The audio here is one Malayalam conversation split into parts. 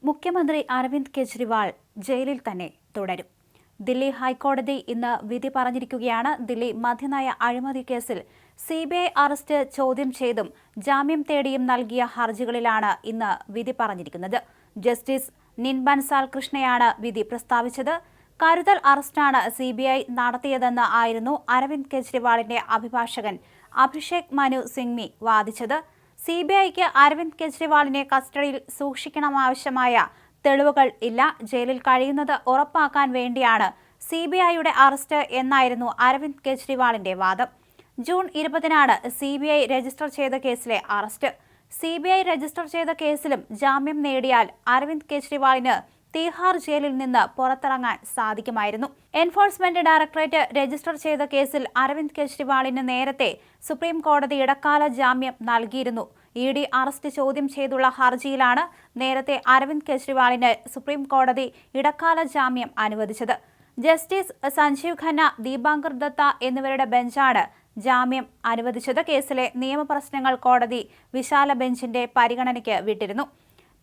മുഖ്യമന്ത്രി അരവിന്ദ് കെജ്രിവാൾ ജയിലിൽ തന്നെ തുടരും. ദില്ലി ഹൈക്കോടതി ഇന്ന് വിധി പറഞ്ഞിരിക്കുകയാണ്. ദില്ലി മദ്യനയ അഴിമതി കേസിൽ CBI അറസ്റ്റ് ചോദ്യം ചെയ്തും ജാമ്യം തേടിയും നൽകിയ ഹർജികളിലാണ് ഇന്ന് വിധി പറഞ്ഞിരിക്കുന്നത്. ജസ്റ്റിസ് നിൻ ബൻസാൽ കൃഷ്ണയാണ് വിധി പ്രസ്താവിച്ചത്. കരുതൽ അറസ്റ്റാണ് CBI നടത്തിയതെന്ന് ആയിരുന്നു അരവിന്ദ് കെജ്രിവാളിന്റെ അഭിഭാഷകൻ അഭിഷേക് മനു സിംഗ്വി വാദിച്ചത്. CBIക്ക് അരവിന്ദ് കെജ്രിവാളിനെ കസ്റ്റഡിയിൽ സൂക്ഷിക്കണമാവശ്യമായ തെളിവുകൾ ഇല്ല, ജയിലിൽ കഴിയുന്നത് ഉറപ്പാക്കാൻ വേണ്ടിയാണ് CBIയുടെ അറസ്റ്റ് എന്നായിരുന്നു അരവിന്ദ് കെജ്രിവാളിന്റെ വാദം. ജൂൺ 20-നാണ് CBI രജിസ്റ്റർ ചെയ്ത കേസിലെ അറസ്റ്റ്. CBI രജിസ്റ്റർ ചെയ്ത കേസിലും ജാമ്യം നേടിയാൽ അരവിന്ദ് കെജ്രിവാളിന് തീഹാർ ജയിലിൽ നിന്ന് പുറത്തിറങ്ങാൻ സാധിക്കുമായിരുന്നു. എൻഫോഴ്സ്മെന്റ് ഡയറക്ടറേറ്റ് രജിസ്റ്റർ ചെയ്ത കേസിൽ അരവിന്ദ് കെജ്രിവാളിന് നേരത്തെ സുപ്രീം കോടതി ഇടക്കാല ജാമ്യം നൽകിയിരുന്നു. ED അറസ്റ്റ് ചോദ്യം ചെയ്തുള്ള ഹർജിയിലാണ് നേരത്തെ അരവിന്ദ് കെജ്രിവാളിന് സുപ്രീം കോടതി ഇടക്കാല ജാമ്യം അനുവദിച്ചത്. ജസ്റ്റിസ് സഞ്ജീവ് ഖന്ന, ദീപാങ്കർ ദത്ത എന്നിവരുടെ ബെഞ്ചാണ് ജാമ്യം അനുവദിച്ചത്. കേസിലെ നിയമപ്രശ്നങ്ങൾ കോടതി വിശാല ബെഞ്ചിന്റെ പരിഗണനയ്ക്ക് വിട്ടിരുന്നു.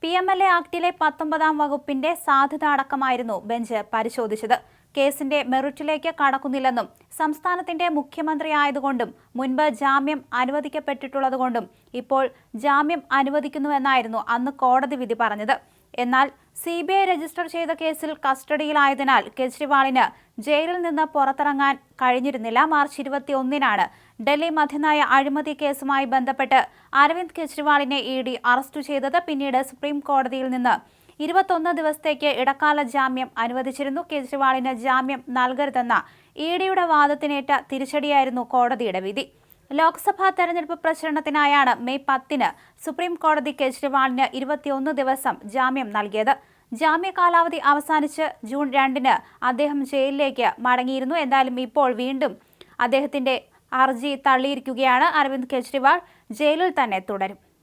PMLA ആക്ടിലെ 19-ാം വകുപ്പിന്റെ സാധുത അടക്കമായിരുന്നു ബെഞ്ച് പരിശോധിച്ചത്. കേസിന്റെ മെറിറ്റിലേക്ക് കടക്കുന്നില്ലെന്നും സംസ്ഥാനത്തിന്റെ മുഖ്യമന്ത്രിയായതുകൊണ്ടും മുൻപ് ജാമ്യം അനുവദിക്കപ്പെട്ടിട്ടുള്ളതുകൊണ്ടും ഇപ്പോൾ ജാമ്യം അനുവദിക്കുന്നുവെന്നായിരുന്നു അന്ന് കോടതി വിധി പറഞ്ഞത്. എന്നാൽ CBI രജിസ്റ്റർ ചെയ്ത കേസിൽ കസ്റ്റഡിയിലായതിനാൽ കെജ്രിവാളിന് ജയിലിൽ നിന്ന് പുറത്തിറങ്ങാൻ കഴിഞ്ഞിരുന്നില്ല. മാർച്ച് 21-നാണ് ഡൽഹി മദ്യനയ അഴിമതി കേസുമായി ബന്ധപ്പെട്ട് അരവിന്ദ് കെജ്രിവാളിനെ ED അറസ്റ്റ് ചെയ്തത്. പിന്നീട് സുപ്രീം കോടതിയിൽ നിന്ന് 21 ദിവസത്തേക്ക് ഇടക്കാല ജാമ്യം അനുവദിച്ചിരുന്നു. കെജ്രിവാളിന് ജാമ്യം നൽകരുതെന്ന EDയുടെ വാദത്തിനേറ്റ തിരിച്ചടിയായിരുന്നു കോടതിയുടെ വിധി. ലോക്സഭാ തെരഞ്ഞെടുപ്പ് പ്രചരണത്തിനായാണ് മെയ് 10-ന് സുപ്രീം കോടതി കെജ്രിവാളിന് 21 ദിവസം ജാമ്യം നൽകിയത്. ജാമ്യ കാലാവധി അവസാനിച്ച് ജൂൺ 2-ന് അദ്ദേഹം ജയിലിലേക്ക് മടങ്ങിയിരുന്നു. എന്തായാലും ഇപ്പോൾ വീണ്ടും അദ്ദേഹത്തിന്റെ ഹർജി തള്ളിയിരിക്കുകയാണ്. അരവിന്ദ് കെജ്രിവാൾ ജയിലിൽ തന്നെ തുടരും.